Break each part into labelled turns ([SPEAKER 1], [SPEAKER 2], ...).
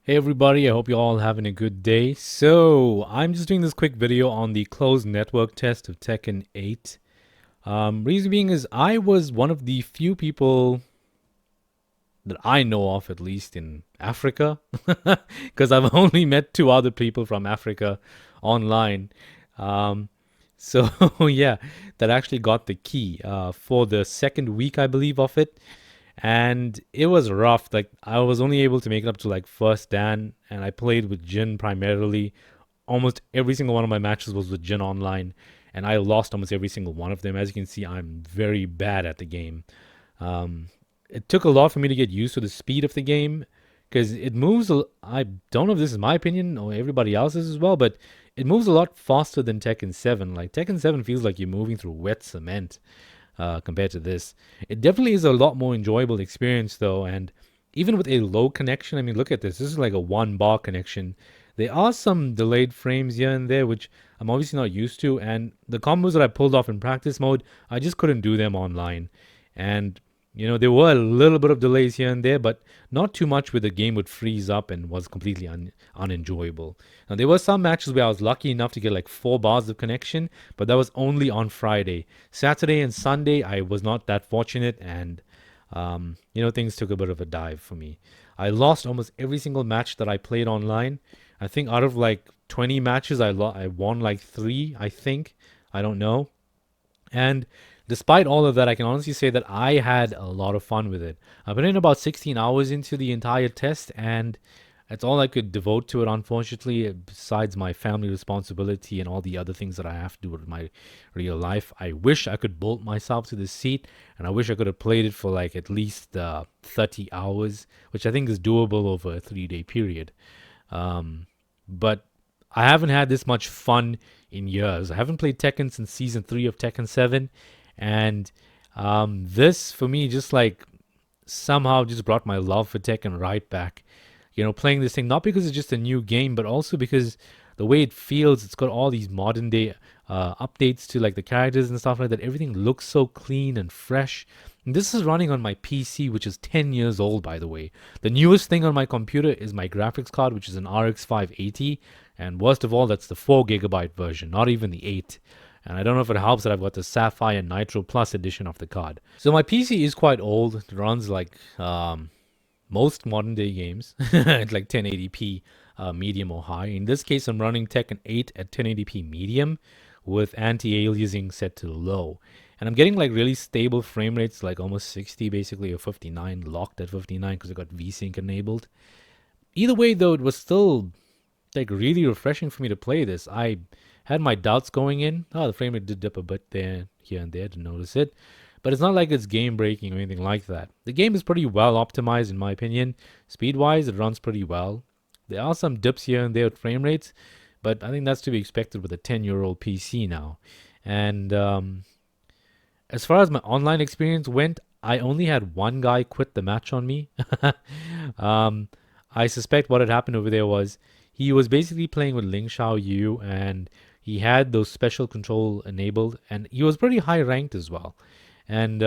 [SPEAKER 1] Hey everybody, I hope you're all having a good day. So, I'm just doing this quick video on the closed network test of Tekken 8. Reason being is I was one of the few people that I know of, at least in Africa, because I've only met two other people from Africa online. Um, so, yeah, that actually got the key for the second week, I believe, of it. And it was rough. Like, I was only able to make it up to like first Dan, and I played with Jin primarily. Almost every single one of my matches was with Jin online, and I lost almost every single one of them. As you can see, I'm very bad at the game. Um, it took a lot for me to get used to the speed of the game because it moves. I don't know if this is my opinion or everybody else's as well, but it moves a lot faster than Tekken 7. Like Tekken 7 feels like you're moving through wet cement compared to this. It definitely is a lot more enjoyable experience though, and even with a low connection, I mean, look at this. This is like a 1 bar connection. There are some delayed frames here and there, which I'm obviously not used to, and the combos that I pulled off in practice mode, I just couldn't do them online. And there were a little bit of delays here and there, but not too much where the game would freeze up and was completely unenjoyable. Now, there were some matches where I was lucky enough to get like 4 bars of connection, but that was only on Friday. Saturday and Sunday, I was not that fortunate, and things took a bit of a dive for me. I lost almost every single match that I played online. I think out of like 20 matches, I won like 3, I think. I don't know. And despite all of that, I can honestly say that I had a lot of fun with it. I put in about 16 hours into the entire test, and that's all I could devote to it, unfortunately, besides my family responsibility and all the other things that I have to do with my real life. I wish I could bolt myself to the seat, and I wish I could have played it for like at least 30 hours, which I think is doable over a 3-day period. But I haven't had this much fun in years. I haven't played Tekken since season 3 of Tekken 7, and this for me just like somehow just brought my love for Tekken right back. Playing this thing not because it's just a new game, but also because the way it feels, it's got all these modern day updates to like the characters and stuff like that. Everything looks so clean and fresh. And this is running on my PC, which is 10 years old, by the way. The newest thing on my computer is my graphics card, which is an RX 580. And worst of all, that's the 4 GB version, not even the 8. And I don't know if it helps that I've got the Sapphire Nitro Plus edition of the card. So my PC is quite old. It runs like most modern day games at like 1080p medium or high. In this case, I'm running Tekken 8 at 1080p medium with anti-aliasing set to low. And I'm getting like really stable frame rates, like almost 60 basically, or 59, locked at 59 because I got VSync enabled. Either way though, it was still like really refreshing for me to play this. I had my doubts going in. Oh, the frame rate did dip a bit there, here and there, to notice it. But it's not like it's game breaking or anything like that. The game is pretty well optimized in my opinion. Speed wise, it runs pretty well. There are some dips here and there with frame rates, but I think that's to be expected with a 10-year-old PC now. And as far as my online experience went, I only had one guy quit the match on me. I suspect what had happened over there was he was basically playing with Ling Xiao Yu, and he had those special control enabled, and he was pretty high ranked as well. And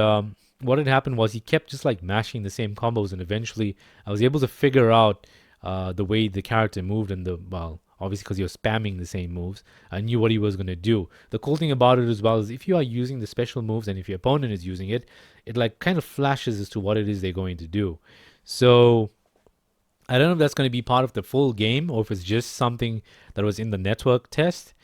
[SPEAKER 1] what had happened was he kept just like mashing the same combos, and eventually I was able to figure out the way the character moved, and obviously because he was spamming the same moves, I knew what he was going to do. The cool thing about it as well is if you are using the special moves and if your opponent is using it, it like kind of flashes as to what it is they're going to do. So I don't know if that's going to be part of the full game or if it's just something that was in the network test.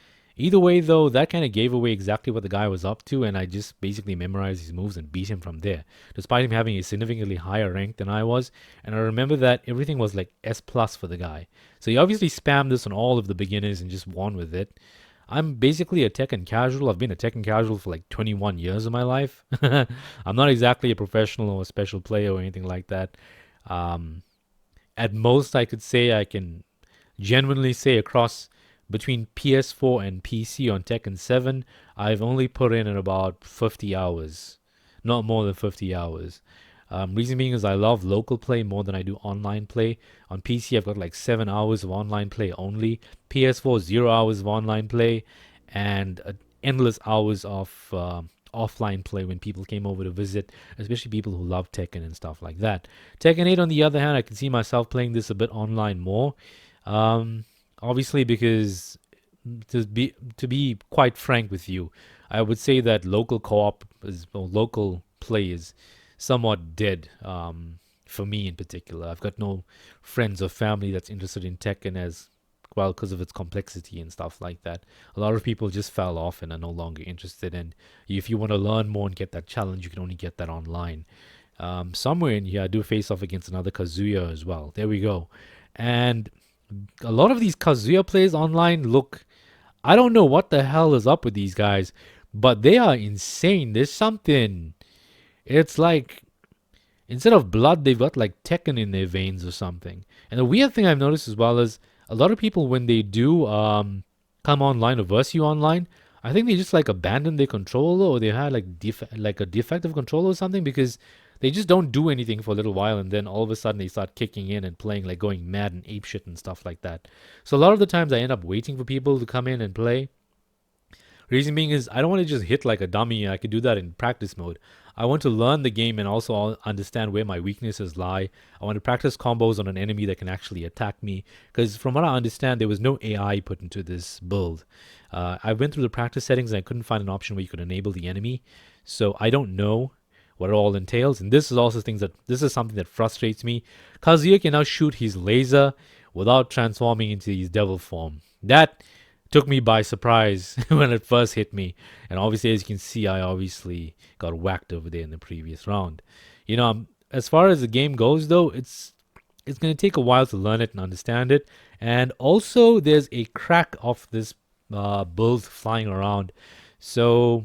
[SPEAKER 1] Either way, though, that kind of gave away exactly what the guy was up to, and I just basically memorized his moves and beat him from there, despite him having a significantly higher rank than I was. And I remember that everything was like S plus for the guy. So he obviously spammed this on all of the beginners and just won with it. I'm basically a Tekken casual. I've been a Tekken casual for like 21 years of my life. I'm not exactly a professional or a special player or anything like that. Um, at most, I could say I can genuinely say across between PS4 and PC on Tekken 7, I've only put in about 50 hours, not more than 50 hours. Reason being is I love local play more than I do online play. On PC, I've got like 7 hours of online play only. PS4, 0 hours of online play, and endless hours of offline play when people came over to visit, especially people who love Tekken and stuff like that. Tekken 8, on the other hand, I can see myself playing this a bit online more. Um, Obviously, because to be quite frank with you, I would say that local co-op or local play is somewhat dead. For me in particular, I've got no friends or family that's interested in Tekken as well because of its complexity and stuff like that. A lot of people just fell off and are no longer interested. And if you want to learn more and get that challenge, you can only get that online. Somewhere in here, I do face off against another Kazuya as well. There we go. And a lot of these Kazuya plays online look, I don't know what the hell is up with these guys, but they are insane. There's something. It's like instead of blood, they've got like Tekken in their veins or something. And the weird thing I've noticed as well is a lot of people when they do come online or verse you online, I think they just like abandon their controller or they had like like a defective controller or something because they just don't do anything for a little while and then all of a sudden they start kicking in and playing like going mad and ape shit and stuff like that. So a lot of the times I end up waiting for people to come in and play. Reason being is I don't want to just hit like a dummy. I could do that in practice mode. I want to learn the game and also understand where my weaknesses lie. I want to practice combos on an enemy that can actually attack me. Because from what I understand, there was no AI put into this build. I went through the practice settings and I couldn't find an option where you could enable the enemy. So I don't know what it all entails. And this is something that frustrates me. Kazuya can now shoot his laser without transforming into his devil form. That took me by surprise when it first hit me. And obviously, as you can see, I obviously got whacked over there in the previous round. As far as the game goes, though, it's going to take a while to learn it and understand it. And also, there's a crack of this build flying around. So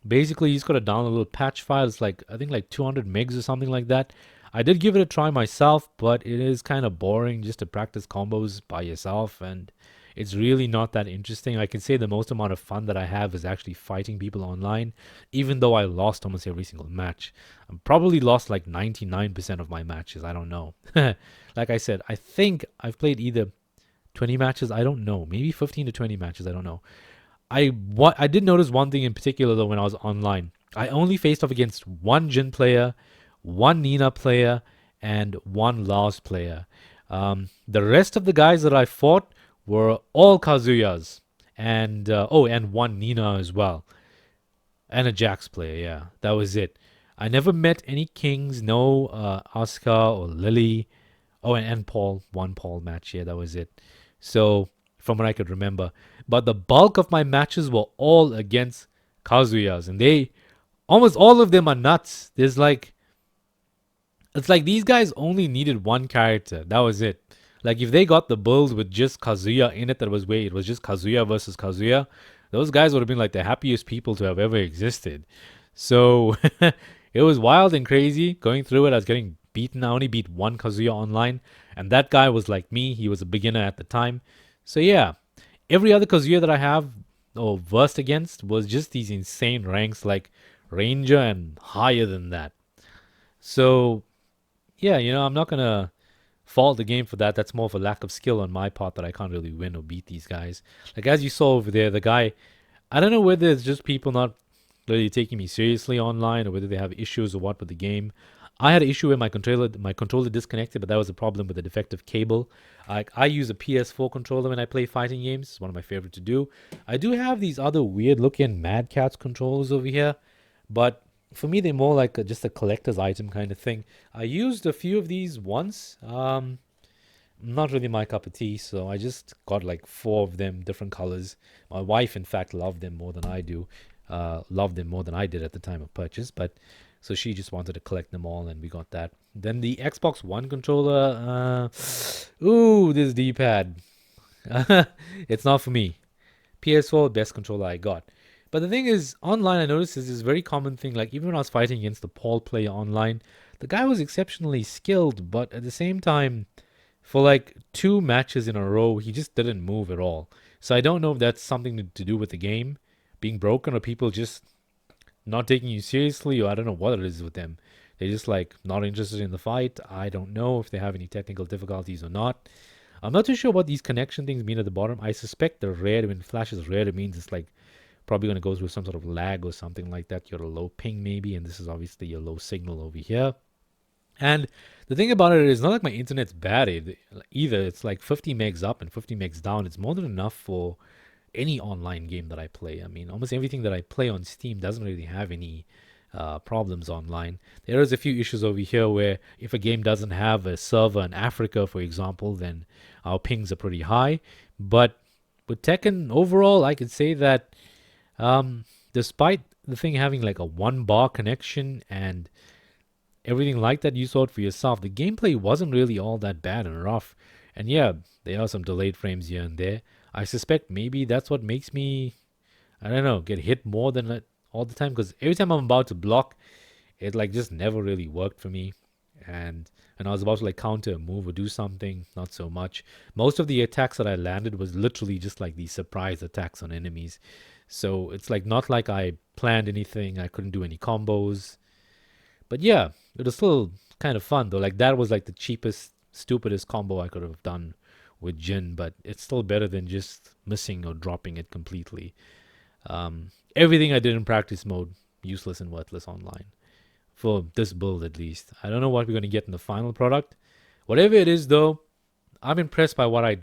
[SPEAKER 1] basically, you just got to download a little patch file. It's like, I think like 200 megs or something like that. I did give it a try myself, but it is kind of boring just to practice combos by yourself. And it's really not that interesting. I can say the most amount of fun that I have is actually fighting people online, even though I lost almost every single match. I probably lost like 99% of my matches. I don't know. Like I said, I think I've played either 20 matches. I don't know. Maybe 15 to 20 matches. I don't know. I did notice one thing in particular though when I was online. I only faced off against one Jin player, one Nina player, and one Laos player. The rest of the guys that I fought were all Kazuyas, and and one Nina as well, and a Jax player. Yeah, that was it. I never met any Kings, no Asuka or Lily. Oh, and Paul, one Paul match. Yeah, that was it. So from what I could remember, but the bulk of my matches were all against Kazuyas, and they almost all of them are nuts. It's like these guys only needed one character. That was it. Like if they got the build with just Kazuya in it, it was just Kazuya versus Kazuya, those guys would have been like the happiest people to have ever existed. So it was wild and crazy going through it. I was getting beaten. I only beat one Kazuya online, and that guy was like me. He was a beginner at the time. So yeah, every other Kazuya that I have or versed against was just these insane ranks like Ranger and higher than that. So yeah, I'm not gonna fault the game for that. That's more of a lack of skill on my part that I can't really win or beat these guys. Like as you saw over there, the guy, I don't know whether it's just people not really taking me seriously online or whether they have issues or what with the game. I had an issue where my controller disconnected, but that was a problem with the defective cable. I use a PS4 controller when I play fighting games. It's one of my favorite to do. I do have these other weird looking Mad Catz controllers over here, but for me they're more like just a collector's item kind of thing. I used a few of these once. Not really my cup of tea, so I just got like four of them, different colors. My wife, in fact, loved them more than I do. Loved them more than I did at the time of purchase, but so she just wanted to collect them all, and we got that. Then the Xbox One controller. Ooh, this D-pad. It's not for me. PS4, best controller I got. But the thing is, online I noticed is this very common thing. Like even when I was fighting against the Paul player online, the guy was exceptionally skilled, but at the same time, for like two matches in a row, he just didn't move at all. So I don't know if that's something to do with the game being broken or people just not taking you seriously, or I don't know what it is with them. They're just like not interested in the fight. I don't know if they have any technical difficulties or not. I'm not too sure what these connection things mean at the bottom. I suspect they're red. When flash is red, it means it's like probably going to go through some sort of lag or something like that. You're a low ping maybe, and this is obviously a low signal over here. And the thing about it is not like my internet's bad either. It's like 50 megs up and 50 megs down. It's more than enough for any online game that I play. I mean, almost everything that I play on Steam doesn't really have any problems online. There is a few issues over here where if a game doesn't have a server in Africa, for example, then our pings are pretty high. But with Tekken overall, I could say that despite the thing having like a 1 bar connection and everything like that you saw it for yourself, the gameplay wasn't really all that bad and rough. And yeah, there are some delayed frames here and there. I suspect maybe that's what makes me, I don't know, get hit more than all the time, because every time I'm about to block, it like just never really worked for me. And I was about to like counter a move or do something, not so much. Most of the attacks that I landed was literally just like these surprise attacks on enemies. So it's like not like I planned anything. I couldn't do any combos. But yeah, it was still kind of fun though. Like that was like the cheapest, stupidest combo I could have done with Jin, but it's still better than just missing or dropping it completely. Everything I did in practice mode, useless and worthless online. For this build at least. I don't know what we're going to get in the final product. Whatever it is though, I'm impressed by what I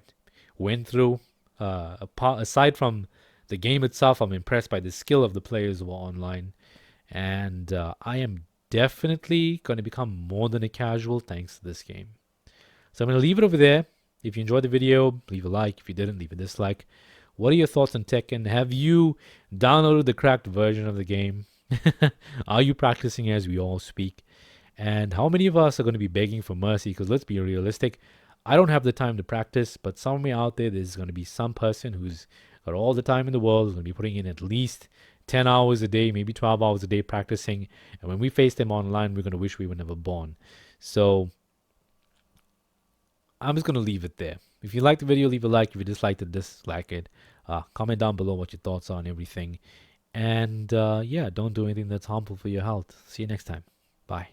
[SPEAKER 1] went through. Aside from the game itself, I'm impressed by the skill of the players who are online. And I am definitely going to become more than a casual thanks to this game. So I'm going to leave it over there. If you enjoyed the video, leave a like. If you didn't, leave a dislike. What are your thoughts on Tekken? Have you downloaded the cracked version of the game? Are you practicing as we all speak? And how many of us are going to be begging for mercy? Because let's be realistic, I don't have the time to practice, but somewhere out there's going to be some person who's got all the time in the world, who's going to be putting in at least 10 hours a day, maybe 12 hours a day practicing. And when we face them online, we're going to wish we were never born. So I'm just going to leave it there. If you liked the video, leave a like. If you disliked it, dislike it. Comment down below what your thoughts are on everything. And yeah, don't do anything that's harmful for your health. See you next time. Bye.